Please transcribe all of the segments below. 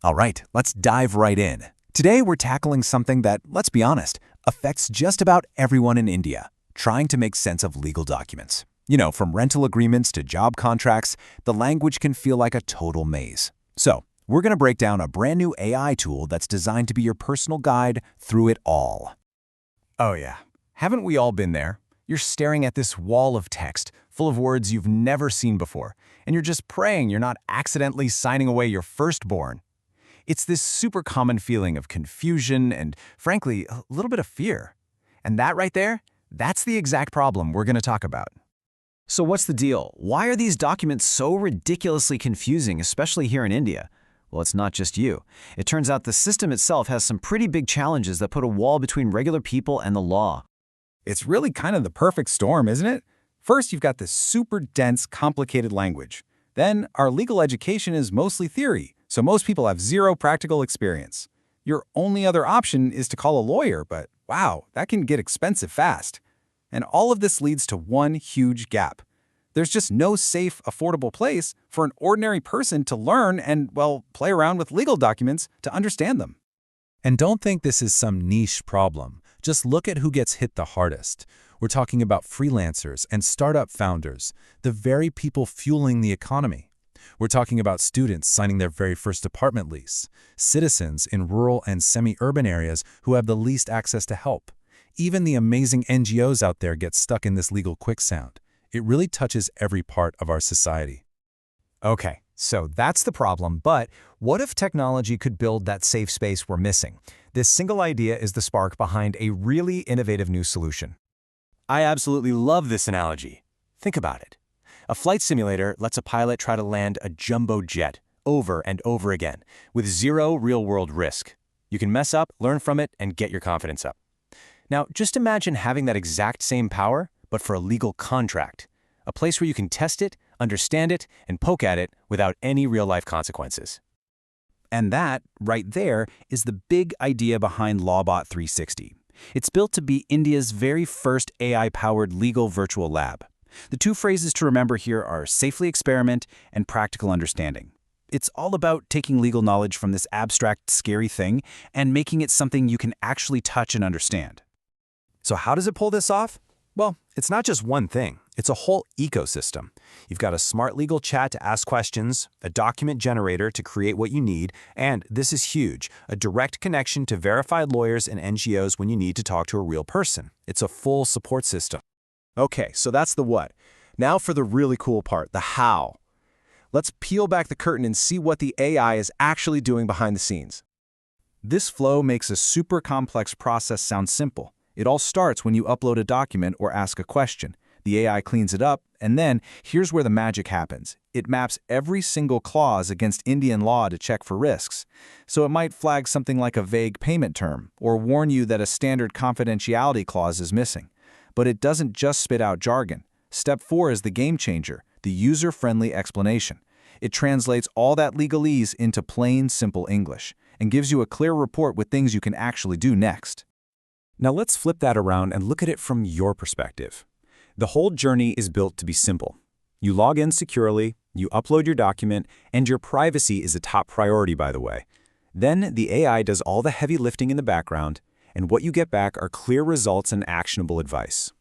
All right, let's dive right in. Today we're tackling something that, let's be honest, affects just about everyone in India, trying to make sense of legal documents. From rental agreements to job contracts, the language can feel like a total maze. So, we're going to break down a brand new AI tool that's designed to be your personal guide through it all. Oh yeah, haven't we all been there? You're staring at this wall of text, full of words you've never seen before, and you're just praying you're not accidentally signing away your firstborn. It's this super common feeling of confusion and, frankly, a little bit of fear. And that right there, that's the exact problem we're going to talk about. So what's the deal? Why are these documents so ridiculously confusing, especially here in India? Well, it's not just you. It turns out the system itself has some pretty big challenges that put a wall between regular people and the law. It's really kind of the perfect storm, isn't it? First, you've got this super dense, complicated language. Then, our legal education is mostly theory, so most people have zero practical experience. Your only other option is to call a lawyer, but wow, that can get expensive fast. And all of this leads to one huge gap. There's just no safe, affordable place for an ordinary person to learn and, well, play around with legal documents to understand them. And don't think this is some niche problem. Just look at who gets hit the hardest. We're talking about freelancers and startup founders, the very people fueling the economy. We're talking about students signing their very first apartment lease, citizens in rural and semi-urban areas who have the least access to help. Even the amazing NGOs out there get stuck in this legal quicksand. It really touches every part of our society. Okay, so that's the problem, but what if technology could build that safe space we're missing? This single idea is the spark behind a really innovative new solution. I absolutely love this analogy. Think about it. A flight simulator lets a pilot try to land a jumbo jet over and over again with zero real-world risk. You can mess up, learn from it, and get your confidence up. Now, just imagine having that exact same power, but for a legal contract. A place where you can test it, understand it, and poke at it without any real-life consequences. And that, right there, is the big idea behind LawBot 360. It's built to be India's very first AI-powered legal virtual lab. The two phrases to remember here are safely experiment and practical understanding. It's all about taking legal knowledge from this abstract, scary thing and making it something you can actually touch and understand. So how does it pull this off? Well, it's not just one thing. It's a whole ecosystem. You've got a smart legal chat to ask questions, a document generator to create what you need, and this is huge, a direct connection to verified lawyers and NGOs when you need to talk to a real person. It's a full support system. Okay, so that's the what. Now for the really cool part, the how. Let's peel back the curtain and see what the AI is actually doing behind the scenes. This flow makes a super complex process sound simple. It all starts when you upload a document or ask a question. The AI cleans it up, and then here's where the magic happens. It maps every single clause against Indian law to check for risks. So it might flag something like a vague payment term, or warn you that a standard confidentiality clause is missing. But it doesn't just spit out jargon. Step 4 is the game changer, the user-friendly explanation. It translates all that legalese into plain, simple English, and gives you a clear report with things you can actually do next. Now let's flip that around and look at it from your perspective. The whole journey is built to be simple. You log in securely, you upload your document, and your privacy is a top priority, by the way. Then the AI does all the heavy lifting in the background, and what you get back are clear results and actionable advice.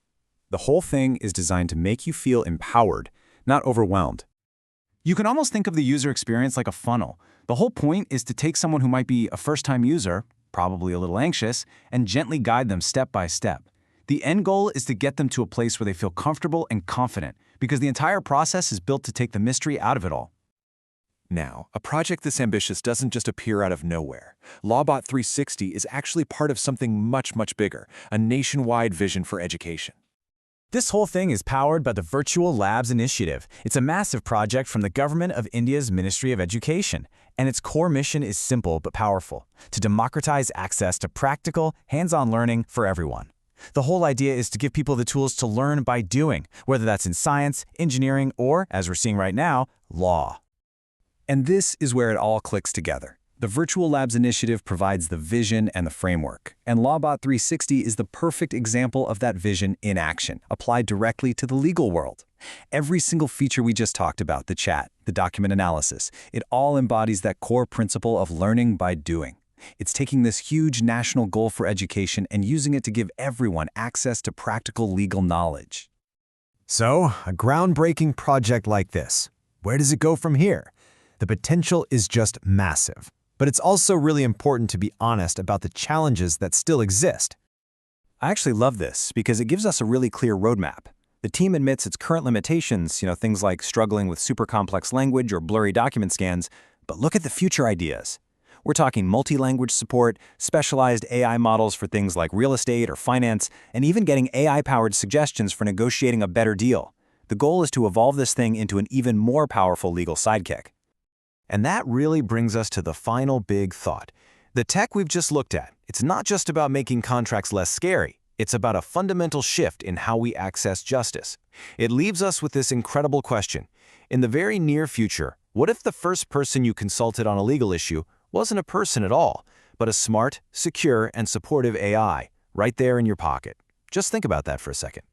The whole thing is designed to make you feel empowered, not overwhelmed. You can almost think of the user experience like a funnel. The whole point is to take someone who might be a first-time user, probably a little anxious, and gently guide them step by step. The end goal is to get them to a place where they feel comfortable and confident, because the entire process is built to take the mystery out of it all. Now, a project this ambitious doesn't just appear out of nowhere. LawBot 360 is actually part of something much, much bigger, a nationwide vision for education. This whole thing is powered by the Virtual Labs Initiative. It's a massive project from the government of India's Ministry of Education, and its core mission is simple but powerful: to democratize access to practical, hands-on learning for everyone. The whole idea is to give people the tools to learn by doing, whether that's in science, engineering, or, as we're seeing right now, law. And this is where it all clicks together. The Virtual Labs initiative provides the vision and the framework, and LawBot 360 is the perfect example of that vision in action, applied directly to the legal world. Every single feature we just talked about, the chat, the document analysis, it all embodies that core principle of learning by doing. It's taking this huge national goal for education and using it to give everyone access to practical legal knowledge. So, a groundbreaking project like this, where does it go from here? The potential is just massive. But it's also really important to be honest about the challenges that still exist. I actually love this because it gives us a really clear roadmap. The team admits its current limitations, things like struggling with super complex language or blurry document scans, but look at the future ideas. We're talking multi-language support, specialized AI models for things like real estate or finance, and even getting AI-powered suggestions for negotiating a better deal. The goal is to evolve this thing into an even more powerful legal sidekick. And that really brings us to the final big thought. The tech we've just looked at, it's not just about making contracts less scary. It's about a fundamental shift in how we access justice. It leaves us with this incredible question. In the very near future, what if the first person you consulted on a legal issue wasn't a person at all, but a smart, secure, and supportive AI right there in your pocket? Just think about that for a second.